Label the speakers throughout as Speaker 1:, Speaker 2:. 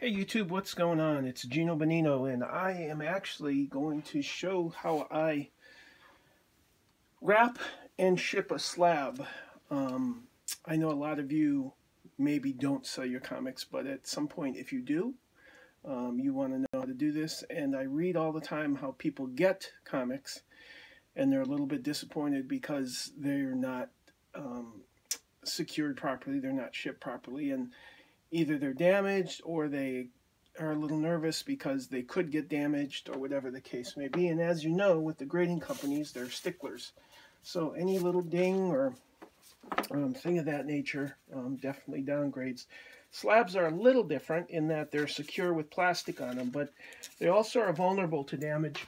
Speaker 1: Hey YouTube, what's going on? It's Gino Bonino, and I am actually going to show how I wrap and ship a slab. I know a lot of you maybe don't sell your comics, but at some point if you do, you want to know how to do this. And I read all the time how people get comics and they're a little bit disappointed because they're not secured properly, they're not shipped properly, and either they're damaged or they are a little nervous because they could get damaged or whatever the case may be. And as you know, with the grading companies, they're sticklers. So any little ding or thing of that nature definitely downgrades. Slabs are a little different in that they're secure with plastic on them, but they also are vulnerable to damage.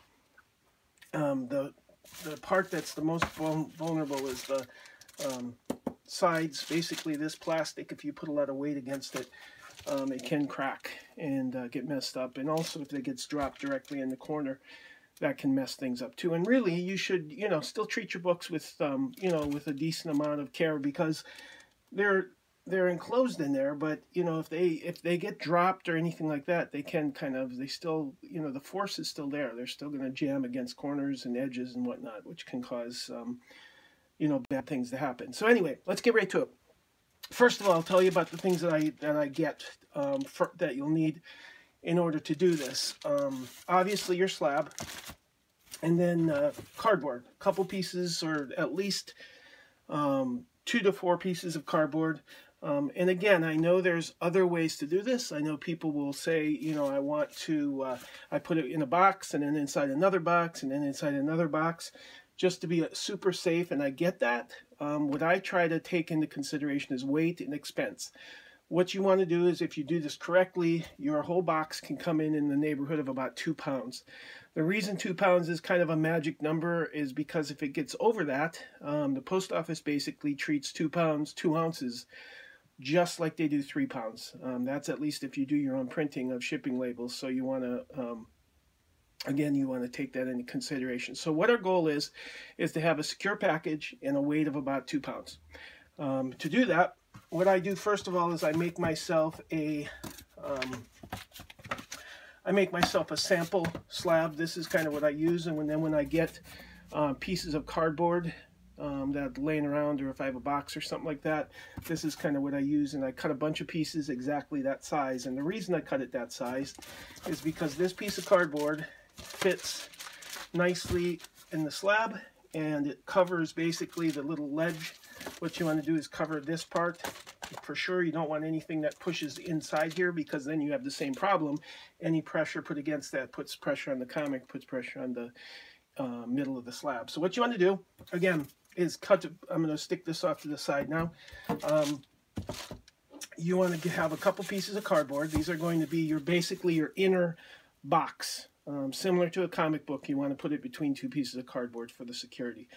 Speaker 1: The part that's the most vulnerable is the sides. Basically this plastic, if you put a lot of weight against it, it can crack and get messed up. And also if it gets dropped directly in the corner, that can mess things up too. And really you should, still treat your books with, with a decent amount of care, because they're enclosed in there. But if they get dropped or anything like that, they can they still, the force is still there. They're still going to jam against corners and edges and whatnot, which can cause bad things to happen. So anyway, let's get right to it. First of all, I'll tell you about the things that I get that you'll need in order to do this. Obviously your slab, and then cardboard, a couple pieces, or at least 2 to 4 pieces of cardboard. And again, I know there's other ways to do this. I know people will say, I want to, I put it in a box and then inside another box and then inside another box, just to be super safe, and I get that. What I try to take into consideration is weight and expense. What you want to do is, if you do this correctly, your whole box can come in the neighborhood of about 2 pounds. The reason 2 pounds is kind of a magic number is because if it gets over that, the post office basically treats 2 pounds, 2 ounces, just like they do 3 pounds. That's at least if you do your own printing of shipping labels. So you want to again, you want to take that into consideration. So what our goal is to have a secure package and a weight of about 2 pounds. To do that, what I do first of all is I make myself a sample slab. This is kind of what I use, and then when I get pieces of cardboard that laying around, or if I have a box or something like that, this is kind of what I use, and I cut a bunch of pieces exactly that size. And the reason I cut it that size is because this piece of cardboard fits nicely in the slab, and it covers basically the little ledge. What you want to do is cover this part. For sure, you don't want anything that pushes inside here, because then you have the same problem. Any pressure put against that puts pressure on the comic, puts pressure on the middle of the slab. So what you want to do, again, is cut it. I'm going to stick this off to the side now. You want to have a couple pieces of cardboard. These are going to be basically your inner box. Similar to a comic book, you want to put it between 2 pieces of cardboard for the security.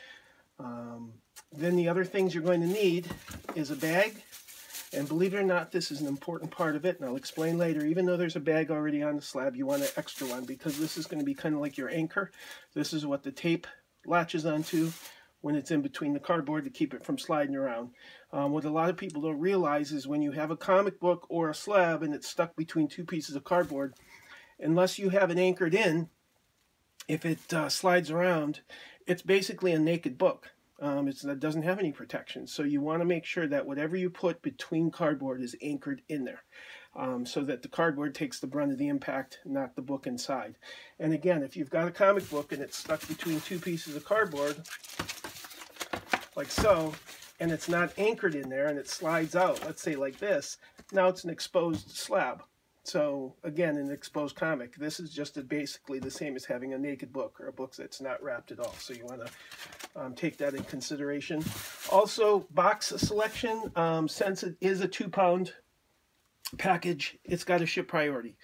Speaker 1: Then the other things you're going to need is a bag. And believe it or not, this is an important part of it, and I'll explain later. Even though there's a bag already on the slab, you want an extra one, because this is going to be kind of like your anchor. This is what the tape latches onto when it's in between the cardboard to keep it from sliding around. What a lot of people don't realize is when you have a comic book or a slab and it's stuck between 2 pieces of cardboard, unless you have it anchored in, if it slides around, it's basically a naked book. It doesn't have any protection. So you want to make sure that whatever you put between cardboard is anchored in there, so that the cardboard takes the brunt of the impact, not the book inside. And again, if you've got a comic book and it's stuck between 2 pieces of cardboard, like so, and it's not anchored in there and it slides out, let's say like this, now it's an exposed slab. So again, an exposed comic. This is just basically the same as having a naked book, or a book that's not wrapped at all. So you want to take that in consideration. Also, box selection. Since it is a 2 pound package, it's got to ship priority.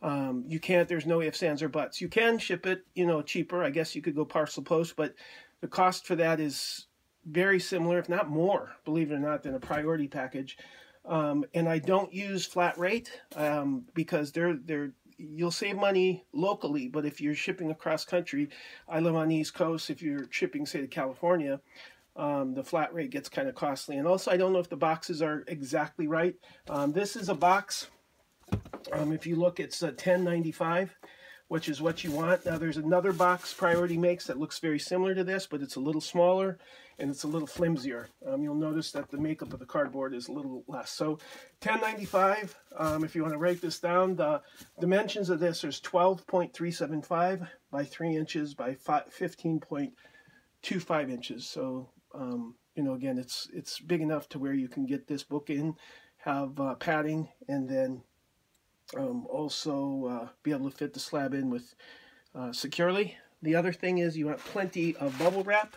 Speaker 1: You can't, there's no ifs, ands, or buts. You can ship it, cheaper. I guess you could go parcel post, but the cost for that is very similar, if not more, believe it or not, than a priority package. And I don't use flat rate because you'll save money locally, but if you're shipping across country, I live on the East Coast, if you're shipping, say, to California, the flat rate gets kind of costly. And also, I don't know if the boxes are exactly right. This is a box If you look, it's $10.95, which is what you want. Now there's another box Priority makes that looks very similar to this, but it's a little smaller and it's a little flimsier. You'll notice that the makeup of the cardboard is a little less. So $10.95, if you want to write this down, the dimensions of this is 12.375 by 3 inches by 15.25 inches. So, you know, again, it's big enough to where you can get this book in, have padding, and then also be able to fit the slab in with securely. The other thing is you want plenty of bubble wrap.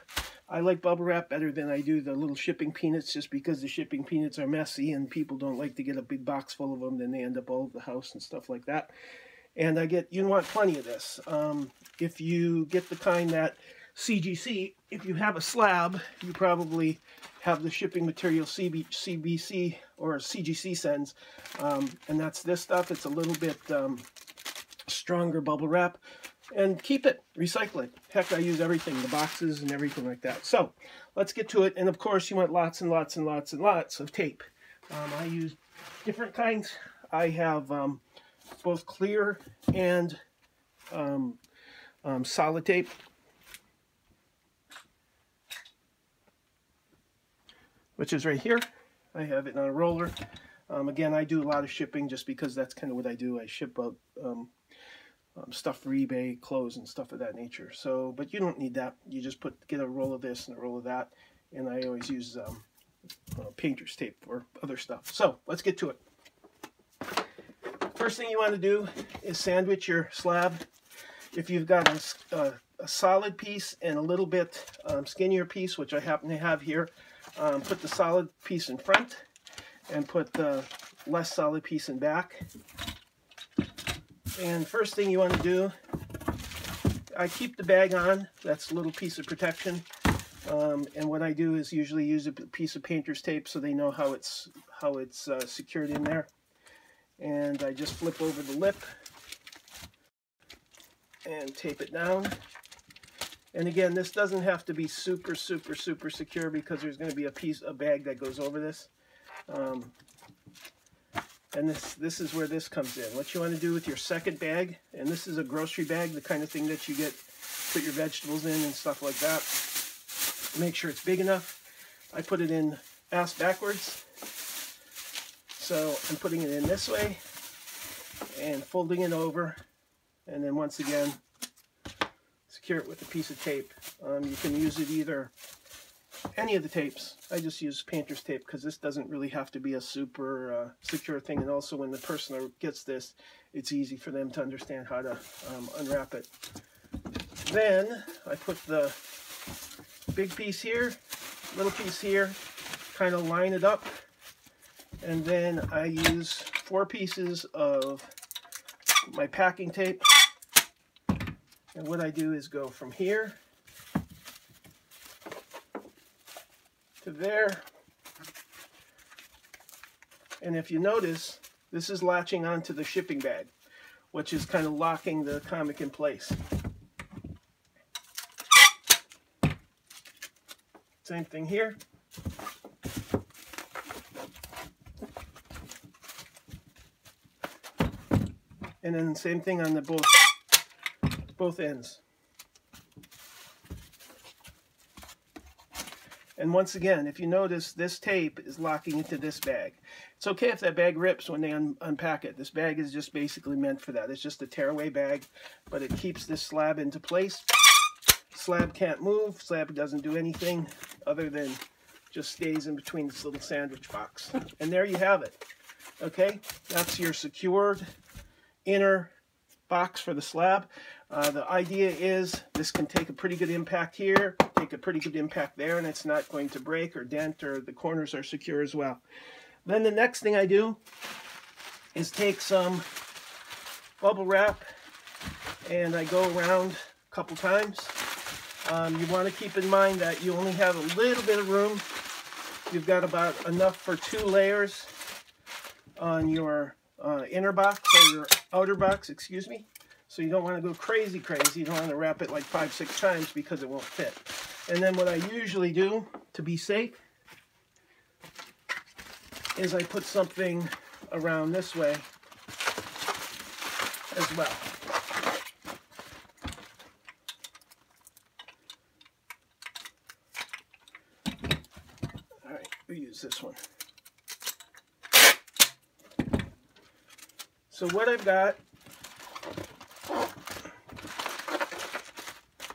Speaker 1: I like bubble wrap better than I do the little shipping peanuts, just because the shipping peanuts are messy and people don't like to get a big box full of them, then they end up all over the house and stuff like that. And you want plenty of this. If you get the kind that CGC, if you have a slab, you probably have the shipping material CBC or CGC sends, and that's this stuff. It's a little bit stronger bubble wrap, and keep it, recycle it. Heck, I use everything, the boxes and everything like that. So let's get to it. And of course, you want lots and lots and lots and lots of tape. I use different kinds. I have both clear and solid tape. Which is right here. I have it on a roller. Again, I do a lot of shipping just because that's kind of what I do. I ship out stuff for eBay, clothes, and stuff of that nature. So, but you don't need that. You just get a roll of this and a roll of that. And I always use painter's tape for other stuff. So let's get to it. First thing you want to do is sandwich your slab. If you've got a solid piece and a little bit skinnier piece, which I happen to have here, put the solid piece in front and put the less solid piece in back. And first thing you want to do, I keep the bag on. That's a little piece of protection. And what I do is usually use a piece of painter's tape so they know how it's secured in there. And I just flip over the lip and tape it down. And again, this doesn't have to be super, super, super secure because there's going to be a bag that goes over this. And this is where this comes in. What you want to do with your second bag, and this is a grocery bag, the kind of thing that you put your vegetables in and stuff like that. Make sure it's big enough. I put it in ass backwards. So I'm putting it in this way and folding it over. And then once again, secure it with a piece of tape. You can use it either any of the tapes. I just use painter's tape because this doesn't really have to be a super secure thing. And also when the person gets this, it's easy for them to understand how to unwrap it. Then I put the big piece here, little piece here, kind of line it up. And then I use 4 pieces of my packing tape. And what I do is go from here to there. And if you notice, this is latching onto the shipping bag, which is kind of locking the comic in place. Same thing here. And then same thing on the both ends. And once again, if you notice, this tape is locking into this bag. It's okay if that bag rips when they unpack it. This bag is just basically meant for that. It's just a tearaway bag, but it keeps this slab into place. Slab can't move. Slab doesn't do anything other than just stays in between this little sandwich box. And there you have it. Okay, that's your secured inner box for the slab. The idea is this can take a pretty good impact here, take a pretty good impact there, and it's not going to break or dent, or the corners are secure as well. Then the next thing I do is take some bubble wrap and I go around a couple times. You want to keep in mind that you only have a little bit of room. You've got about enough for 2 layers on your inner box, or your outer box, excuse me. So you don't want to go crazy. You don't want to wrap it like 5-6 times because it won't fit. And then what I usually do to be safe is I put something around this way as well. All right, we'll use this one. So what I've got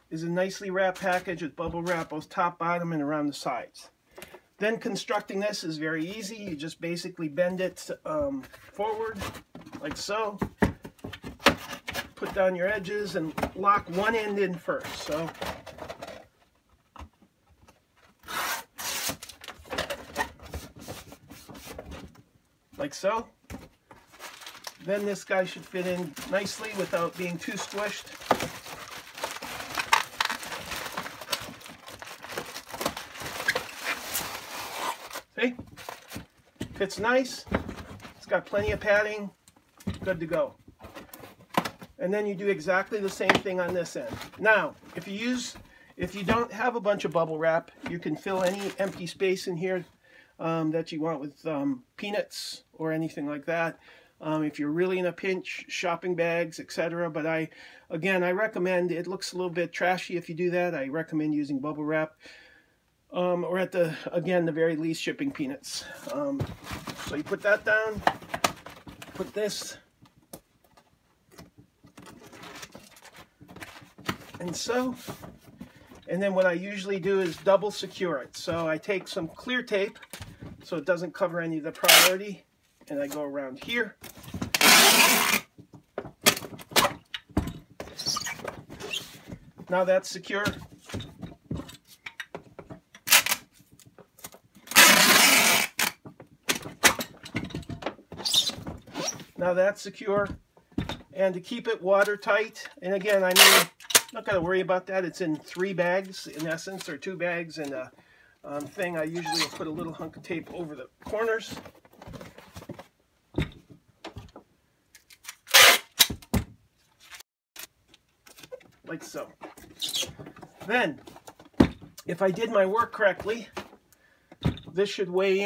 Speaker 1: is a nicely wrapped package with bubble wrap both top, bottom, and around the sides. Then constructing this is very easy. You just basically bend it forward like so. Put down your edges and lock one end in first. So like so. Then this guy should fit in nicely without being too squished. See? Fits nice. It's got plenty of padding. Good to go. And then you do exactly the same thing on this end. Now, if you don't have a bunch of bubble wrap, you can fill any empty space in here that you want with peanuts or anything like that. If you're really in a pinch, shopping bags, etc. But I recommend, it looks a little bit trashy if you do that. I recommend using bubble wrap. Or at the very least, shipping peanuts. So you put that down, put this, and so, and then what I usually do is double secure it. So I take some clear tape so it doesn't cover any of the priority, and I go around here. Now that's secure. Now that's secure. And to keep it watertight, and again, I mean, not going to worry about that. It's in 3 bags, in essence, or 2 bags and a thing. I usually will put a little hunk of tape over the corners. Like so. Then, if I did my work correctly, this should weigh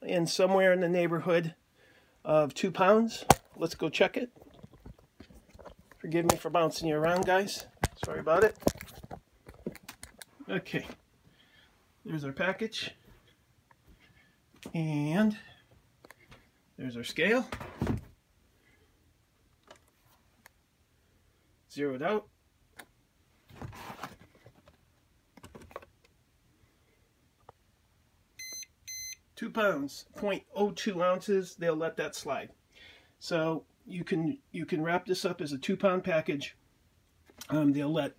Speaker 1: in somewhere in the neighborhood of 2 pounds. Let's go check it. Forgive me for bouncing you around, guys. Sorry about it. Okay. There's our package. And there's our scale. Zeroed out. £2, 0.02 ounces. They'll let that slide. So you can wrap this up as a 2-pound package. They'll let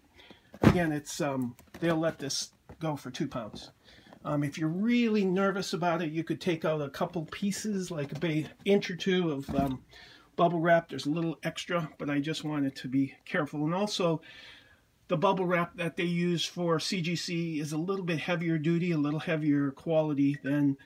Speaker 1: this go for 2 pounds. If you're really nervous about it, you could take out a couple pieces, like an inch or 2 of bubble wrap. There's a little extra, but I just wanted to be careful. And also, the bubble wrap that they use for CGC is a little bit heavier duty, a little heavier quality than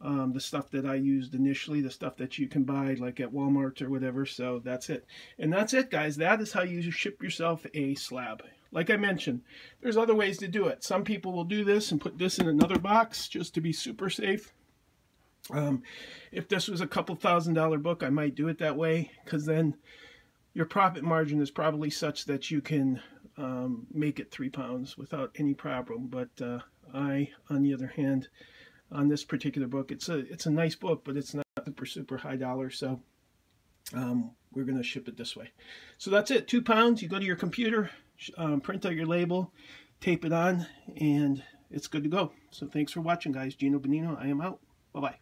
Speaker 1: the stuff that I used initially, the stuff that you can buy like at Walmart or whatever. So that's it. And that's it, guys. That is how you ship yourself a slab. Like I mentioned, there's other ways to do it. Some people will do this and put this in another box just to be super safe. If this was a couple $1,000 book, I might do it that way, because then your profit margin is probably such that you can make it 3 pounds without any problem. But on the other hand, on this particular book, it's a nice book, but it's not super high dollar. So we're going to ship it this way. So that's it. 2 pounds. You go to your computer, print out your label, tape it on, and it's good to go. So thanks for watching, guys. Gino Bonino, I am out. Bye-bye.